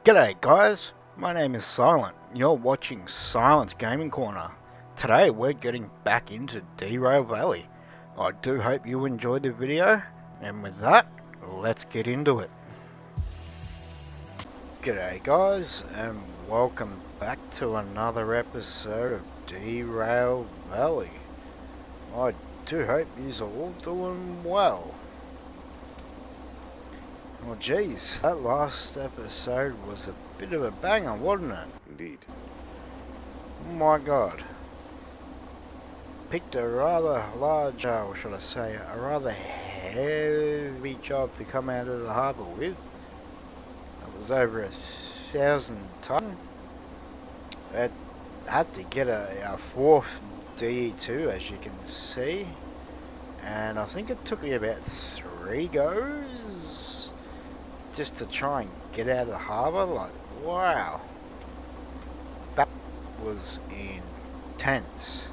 G'day guys, my name is Silent. You're watching Silent's Gaming Corner. Today we're getting back into DeRail Valley. I do hope you enjoyed the video, and with that, let's get into it. G'day guys, and welcome back to another episode of DeRail Valley. I do hope you're all doing well. Well, geez, that last episode was a bit of a banger, wasn't it? Indeed. Oh my god. Picked a rather large, or should I say, a rather heavy job to come out of the harbour with. It was over 1,000 tonne. It had to get a fourth DE2, as you can see. And I think it took me about 3 goes just to try and get out of the harbour. Like, wow, that was intense.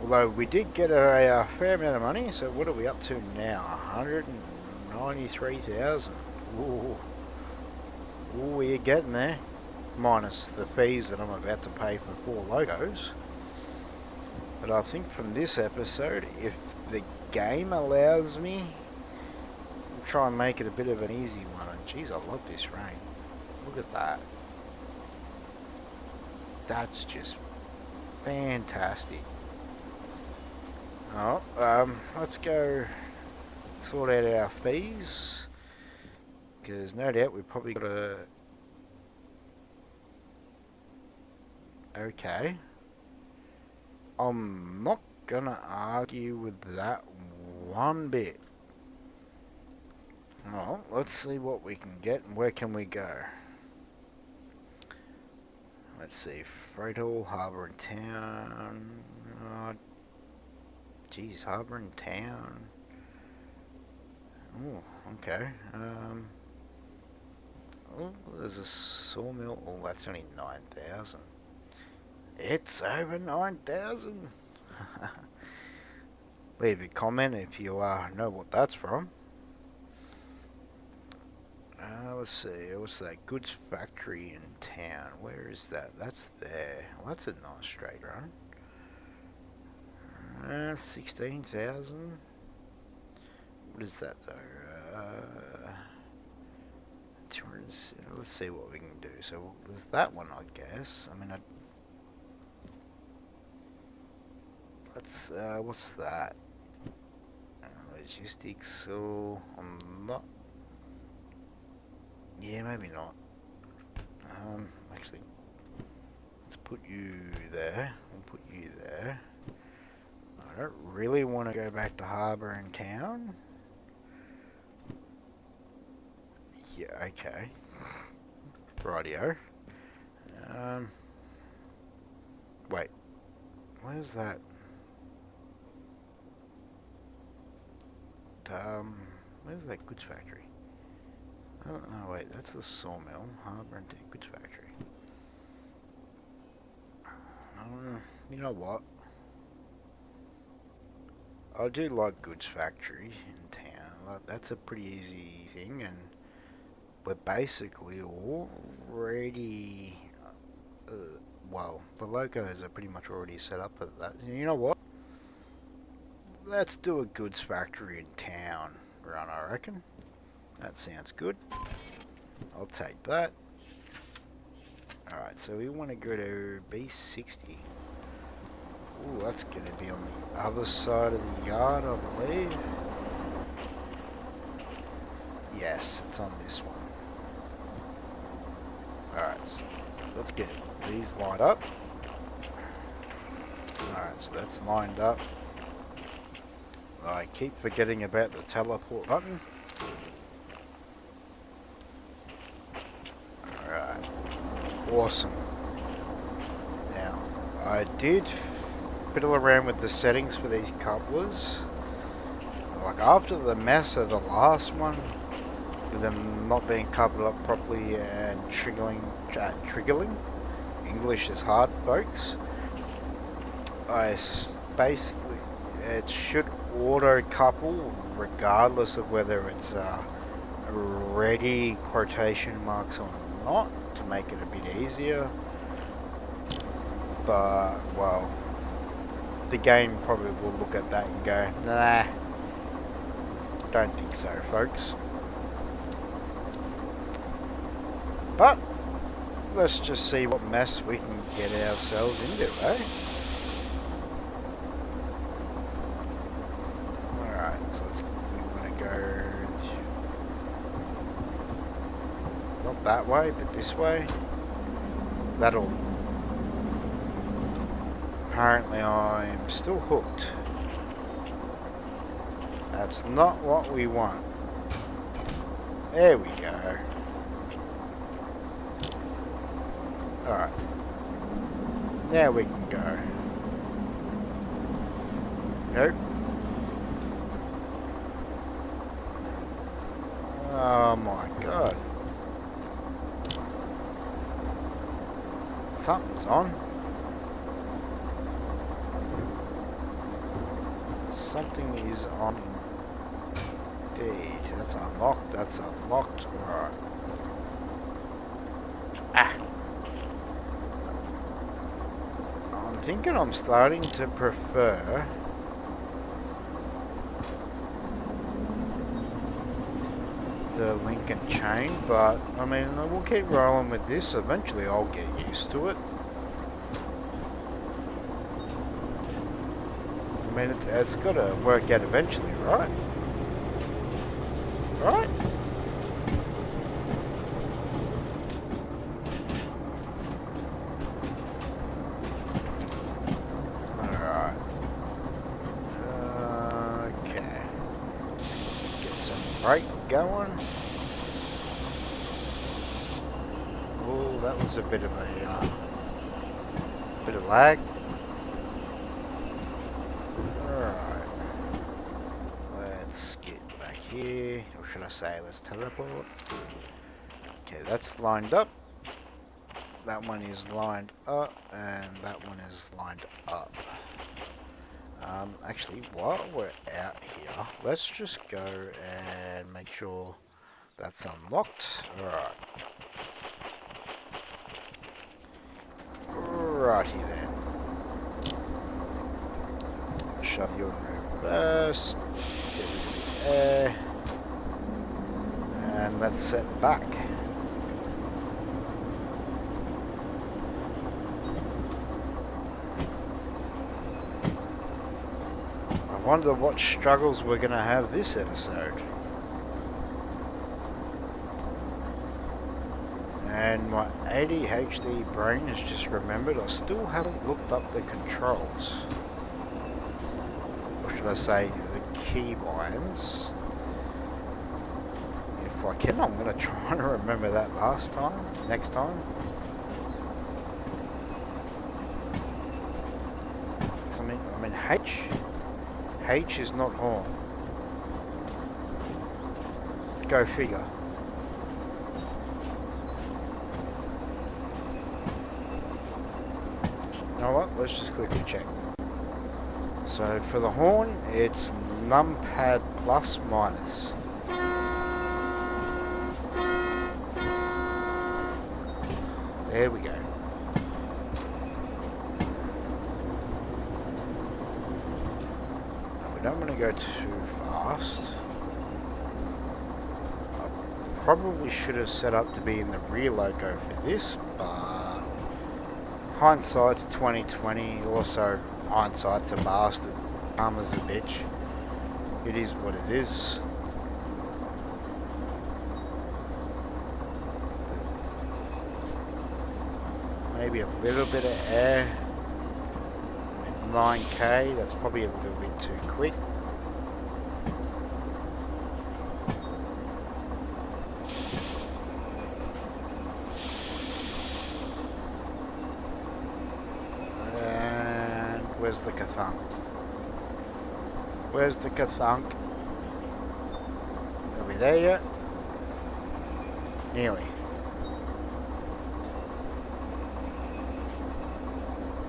Although we did get a fair amount of money, so what are we up to now? 193,000. Ooh, we're getting there, minus the fees that I'm about to pay for 4 logos. But I think from this episode, if the game allows me, try and make it a bit of an easy one. And geez, I love this rain. Look at that. That's just fantastic. Oh, let's go sort out our fees, because no doubt we've probably got a... Okay. I'm not gonna argue with that one bit. Well, let's see what we can get and where can we go. Let's see, Freight Hall, Harbour and Town. Geez, Harbour and Town. Oh, okay. Oh, there's a sawmill. Oh, that's only 9,000. It's over 9,000. Leave a comment if you know what that's from. Let's see, what's that? Goods factory in town. Where is that? That's there. Well, that's a nice straight run. 16,000. What is that though? 200. Let's see what we can do. So there's that one, I guess. I mean, let's. What's that? Logistics. So I'm not. Yeah, maybe not. Actually, let's put you there. We'll put you there. I don't really want to go back to harbour and town. Yeah, okay. Rightio. Wait. Where's that? Where's that goods factory? I don't know, wait, that's the sawmill, harbour and goods factory. You know what? I do like goods factory in town. Like, that's a pretty easy thing, and we're basically already... well, the logos are pretty much already set up for that. And you know what? Let's do a goods factory in town run, I reckon. That sounds good. I'll take that. Alright, so we want to go to B60. Ooh, that's going to be on the other side of the yard, I believe. Yes, it's on this one. Alright, so let's get these lined up. Alright, so that's lined up. I keep forgetting about the teleport button. Alright, awesome. Now, I did fiddle around with the settings for these couplers. Like, after the mess of the last one, with them not being coupled up properly and triggering, English is hard, folks. Basically, it should auto couple regardless of whether it's ready quotation marks on not, to make it a bit easier. But, well, the game probably will look at that and go, nah, don't think so, folks. But, let's just see what mess we can get ourselves into, eh? Alright, so we want to go not that way, but this way. That'll... Apparently I'm still hooked. That's not what we want. There we go. Alright. Now we can go. Nope. Oh my god. Something's on. Something is on indeed. That's unlocked. That's unlocked. Alright. Ah. I'm thinking I'm starting to prefer the link and chain, but I mean, we'll keep rolling with this. Eventually I'll get used to it. I mean, it's got to work out eventually, right? Right? Alright. Okay. Get some brake going. Oh, that was a bit of a bit of lag. Alright. Let's get back here. Or should I say, let's teleport. Okay, that's lined up. That one is lined up, and that one is lined up. Actually, while we're out here, let's just go and make sure that's unlocked. Alright. Righty then. Shove you in reverse. Get rid of the air. And let's set back. I wonder what struggles we're going to have this episode. And my ADHD brain has just remembered I still haven't looked up the controls. Or should I say the key binds. If I can, I'm going to try and remember that next time. I mean H is not horn. Go figure. You know what? Let's just quickly check. So for the horn, it's numpad plus minus. There we go. Don't want to go too fast. I probably should have set up to be in the rear loco for this, but hindsight's 2020. Also, hindsight's a bastard. Karma's a bitch. It is what it is. Maybe a little bit of air. 9k, that's probably a little bit too quick. And where's the kathunk? Where's the kathunk? Are we there yet? Nearly.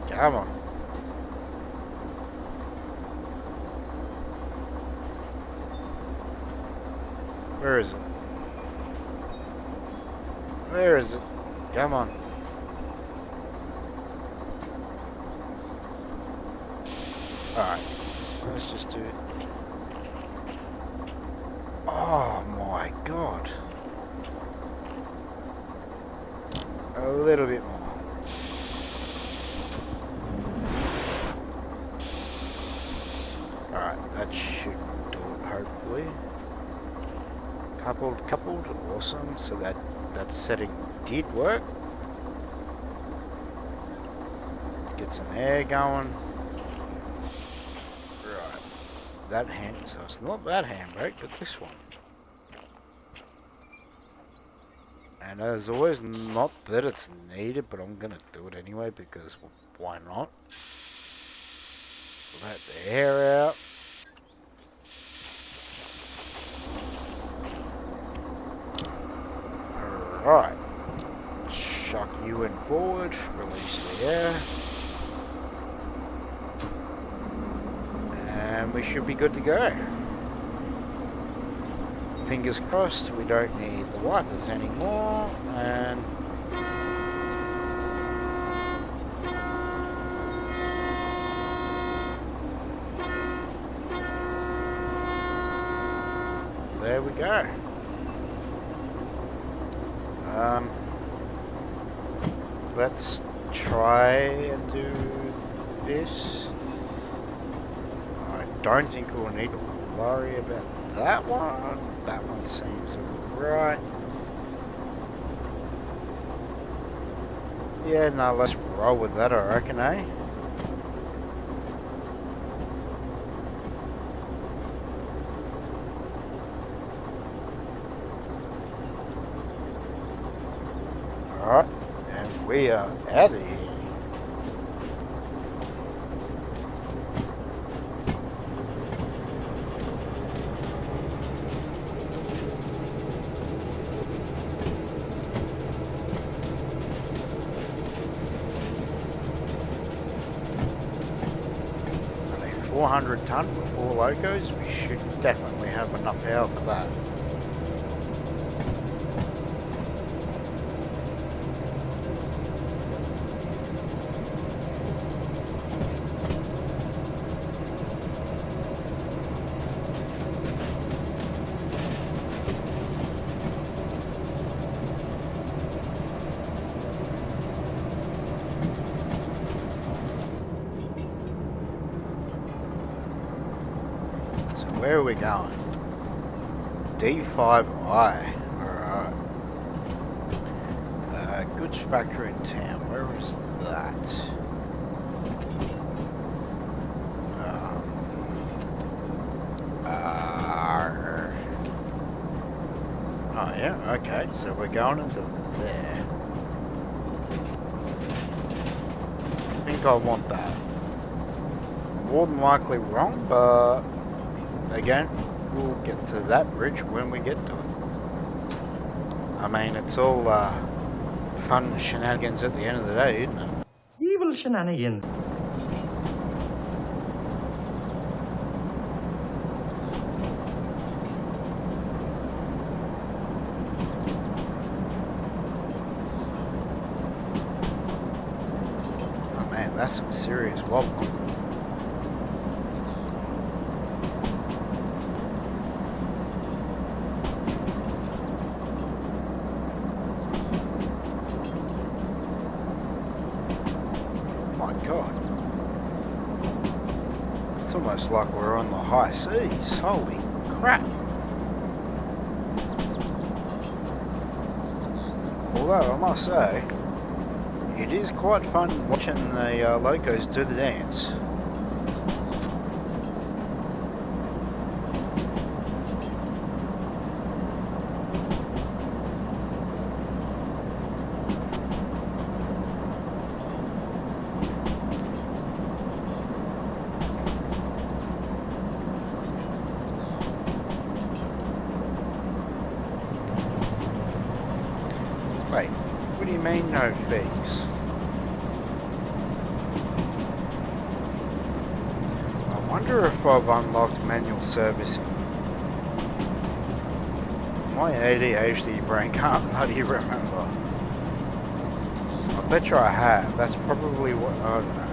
Come on. Where is it? Where is it? Come on. Alright. Let's just do it. Oh my god. A little bit more. Alright, that should do it hopefully. Coupled, awesome. So that setting did work. Let's get some air going. Right. That hand, so it's not that handbrake, but this one. And as always, not that it's needed, but I'm gonna do it anyway because why not? Let the air out. Alright. Chuck you in forward, release the air. And we should be good to go. Fingers crossed, we don't need the wipers anymore, and there we go. Let's try and do this. I don't think we'll need to worry about that one. That one seems right. Yeah, no, let's roll with that, I reckon, eh? Alright, and we are out of here. Only 400 ton with 4 locos, we should definitely have enough power for that. Where are we going? D5I. Alright. Goods factory in town. Where is that? Oh yeah, okay. So we're going into there. I think I want that. More than likely wrong, but again, we'll get to that bridge when we get to it. I mean, it's all fun shenanigans at the end of the day, isn't it? Evil shenanigans. Oh man, that's some serious wobbling. Almost like we're on the high seas. Holy crap. Although I must say, it is quite fun watching the locos do the dance. Wait, what do you mean no fees? I wonder if I've unlocked manual servicing. My ADHD brain can't bloody remember. bet you I have. That's probably what, I don't know.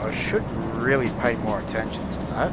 I should really pay more attention to that.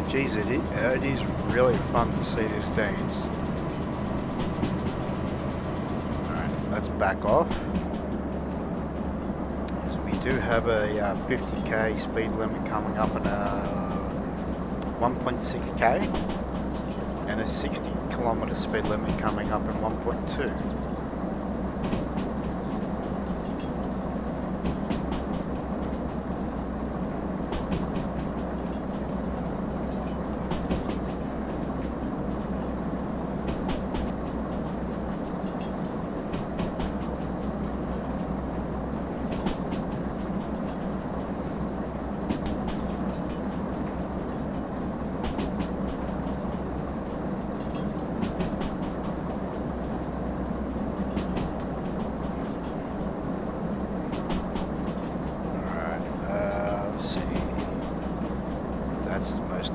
Geez, it is really fun to see this dance. Alright, let's back off. Because we do have a 50k speed limit coming up and a 1.6k and a 60 kilometer speed limit coming up in 1.2.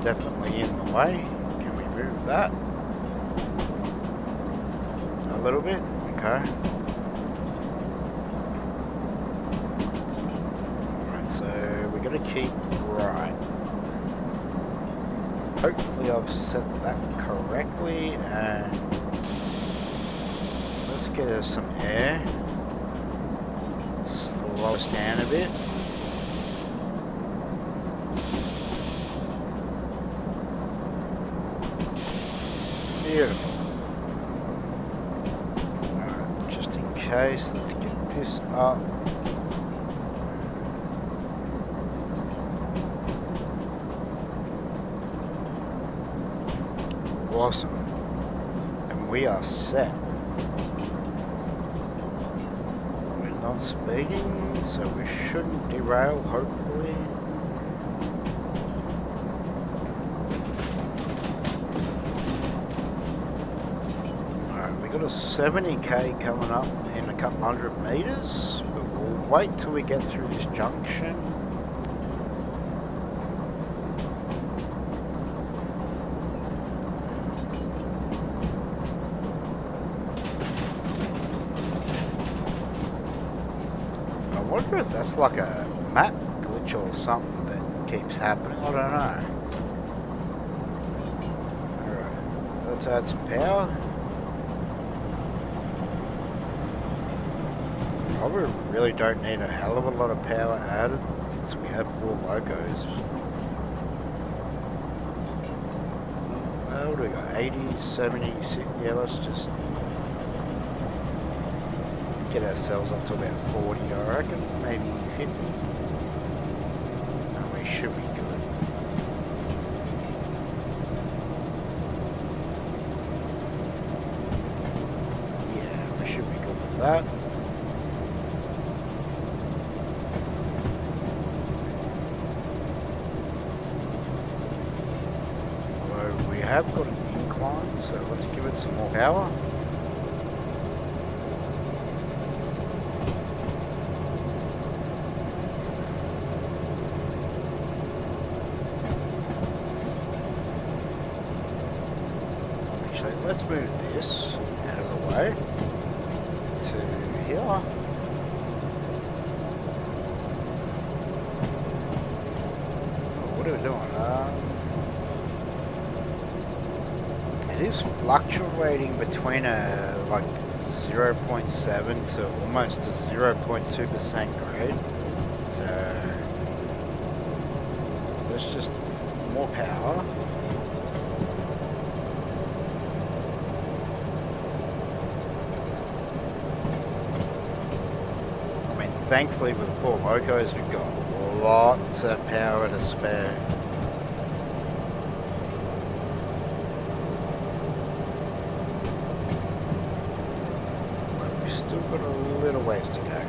Definitely in the way. Can we move that a little bit? Okay. Alright, so we're going to keep right. Hopefully I've set that correctly, and let's get us some air. Slow us down a bit. Beautiful. Alright, just in case, let's get this up. Awesome. And we are set. We're not speeding, so we shouldn't derail, hopefully. Got a 70k coming up in a couple hundred meters, but we'll wait till we get through this junction. I wonder if that's like a map glitch or something that keeps happening. I don't know. Alright, let's add some power. Probably really don't need a hell of a lot of power added since we have 4 locos. What do we got? 80, 70, yeah, let's just get ourselves up to about 40, I reckon, maybe 50. And we should be good. Yeah, we should be good with that. Have got an incline, so let's give it some more power. Actually, let's move this out of the way to here. What are we doing? It is fluctuating between a like 0.7 to almost a 0.2% grade. So there's just more power. I mean, thankfully with 4 locos we've got lots of power to spare. got a little ways to go.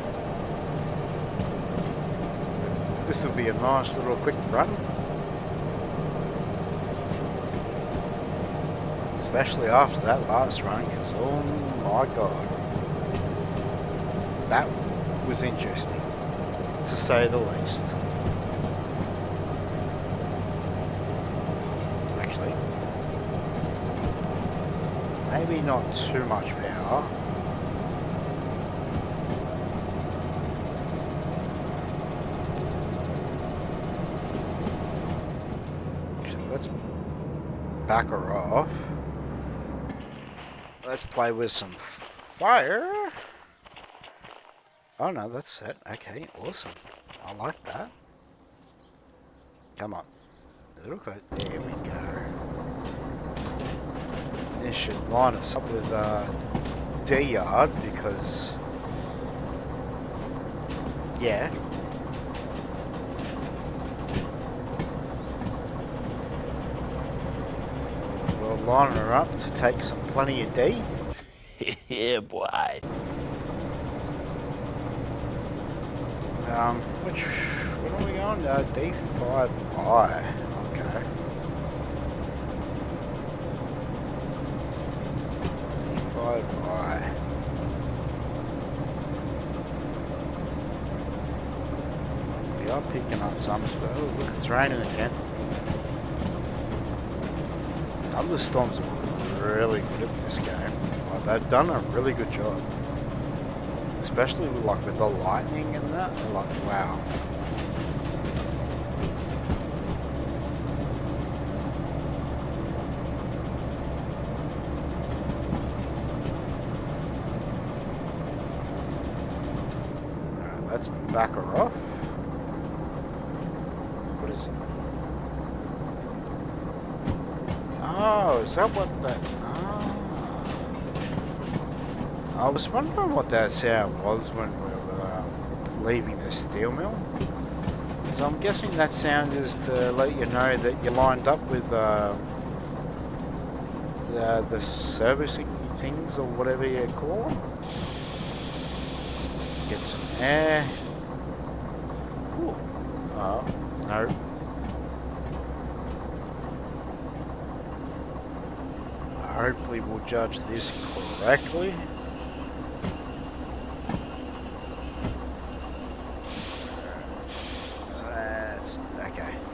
This will be a nice little quick run. Especially after that last run, because oh my god. That was interesting, to say the least. Actually, maybe not too much power. Actually, let's back her off. Let's play with some fire. Oh no, that's set. Okay, awesome. I like that. Come on. A little close. There we go. This should line us up with D yard because, yeah. We'll line her up to take some plenty of D. Yeah, boy. What are we on? D5I. Okay. D5I. We are picking up some spell. Oh, look, it's raining again. Thunderstorms are really good at this game. Like, they've done a really good job. Especially with, like, with the lightning and that. Like, wow. Alright, let's back her off. What is it? Oh, is that what that... I was wondering what that sound was when we were leaving the steel mill. So I'm guessing that sound is to let you know that you're lined up with the servicing things or whatever you call them. Get some air. Ooh. Oh, no. Hopefully we'll judge this correctly.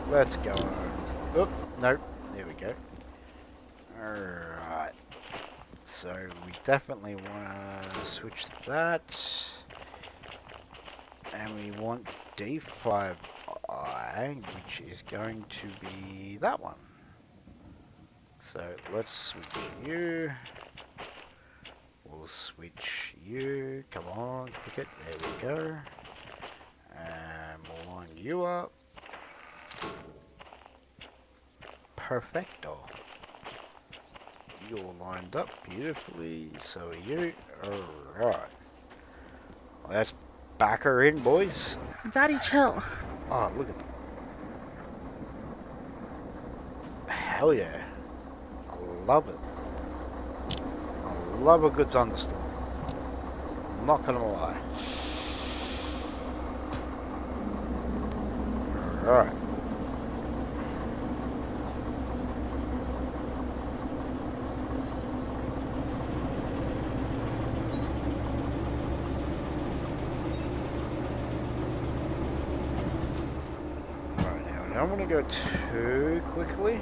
Let's go. Oop, nope. There we go. Alright. So we definitely want to switch that. And we want D5I, which is going to be that one. So let's switch you. We'll switch you. Come on, click it. There we go. And we'll line you up. Perfecto. You're lined up beautifully, so are you. Alright. Let's back her in, boys. Daddy, chill. Oh, look at that. Hell yeah. I love it. I love a good thunderstorm. I'm not gonna lie. Alright. I don't want to go too quickly.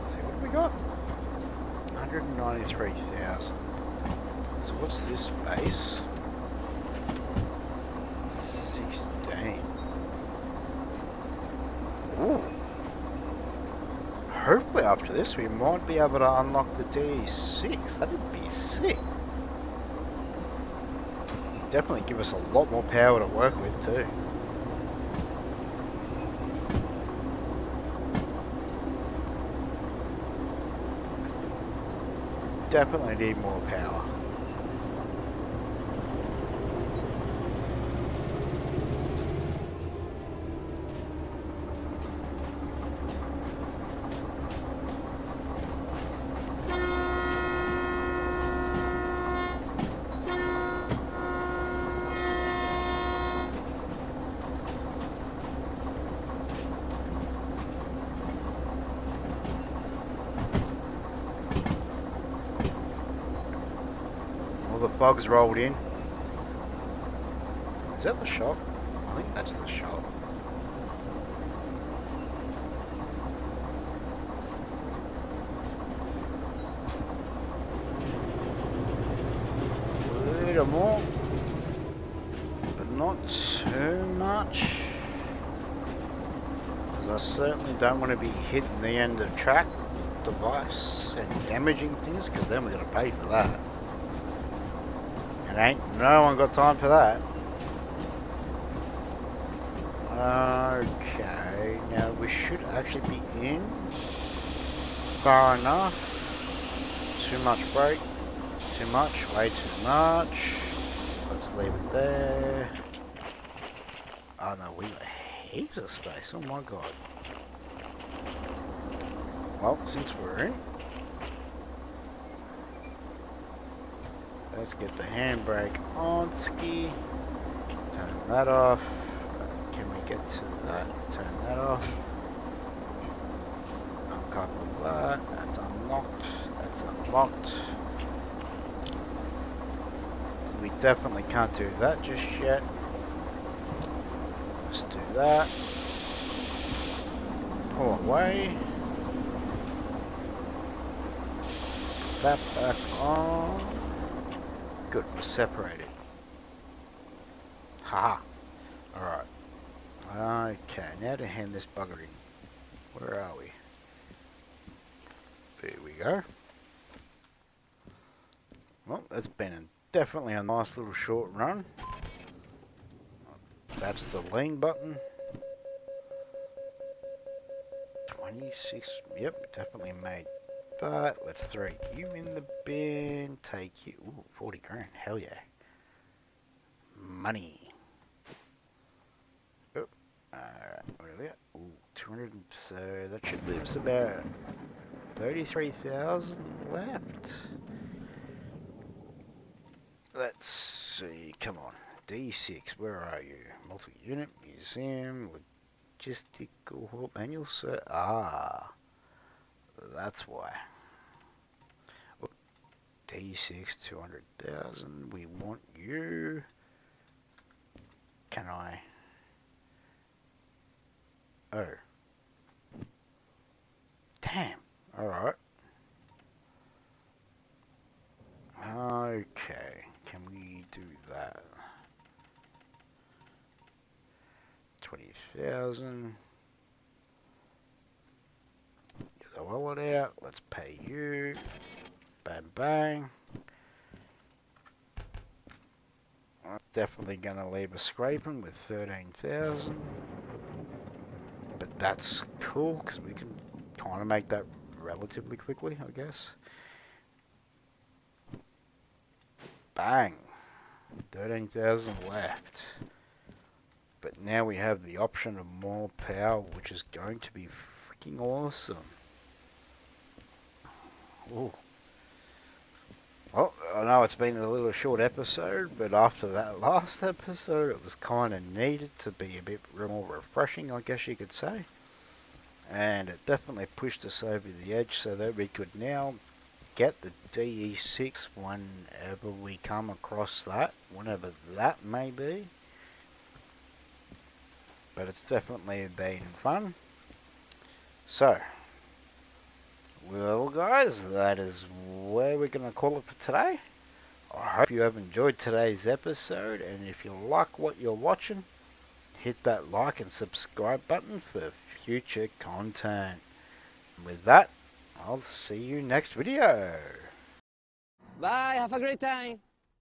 So what have we got? 193,000. So what's this base? 16. Ooh. Hopefully after this we might be able to unlock the D6. That'd be sick. Definitely give us a lot more power to work with too. Definitely need more power. bugs rolled in. Is that the shop? I think that's the shop. A little more, but not too much. Because I certainly don't want to be hitting the end of track device and damaging things, because then we're going to pay for that. And ain't no one got time for that. Okay, now we should actually be in far enough. Too much brake, too much, way too much. Let's leave it there. Oh no, we got heaps of space, oh my god. Well, since we're in, let's get the handbrake on ski. Turn that off. Can we get to that? Turn that off. Uncouple that. That's unlocked. That's unlocked. We definitely can't do that just yet. Let's do that. Pull away. Put that back on. Good, we're separated. Haha. Alright. Okay, now to hand this bugger in. Where are we? There we go. Well, that's been definitely a nice little short run. That's the lean button. 26, yep, definitely made that. Let's throw you in the bin. Take you, ooh, 40 grand, hell yeah. Money. Oh, alright, what are we at? Ooh, 200, so that should leave us about 33,000 left. Let's see, come on. D6, where are you? Multi-unit, museum, logistical hub, manual sir. Ah, that's why. Look, D6, 200,000. We want you. Can I? Oh. Damn. Alright. Okay. Can we do that? 20,000. Get the wallet out. Let's pay you. Bang bang. I'm definitely gonna leave a scraping with 13,000. But that's cool because we can kind of make that relatively quickly, I guess. Bang. 13,000 left. But now we have the option of more power, which is going to be freaking awesome. Ooh. Well, I know it's been a little short episode, but after that last episode, it was kind of needed to be a bit more refreshing, I guess you could say. And it definitely pushed us over the edge so that we could now get the DE6 whenever we come across that, whenever that may be. But it's definitely been fun. So, well guys, that is where we're going to call it for today. I hope you have enjoyed today's episode, and if you like what you're watching, hit that like and subscribe button for future content. And with that, I'll see you next video. Bye, have a great time.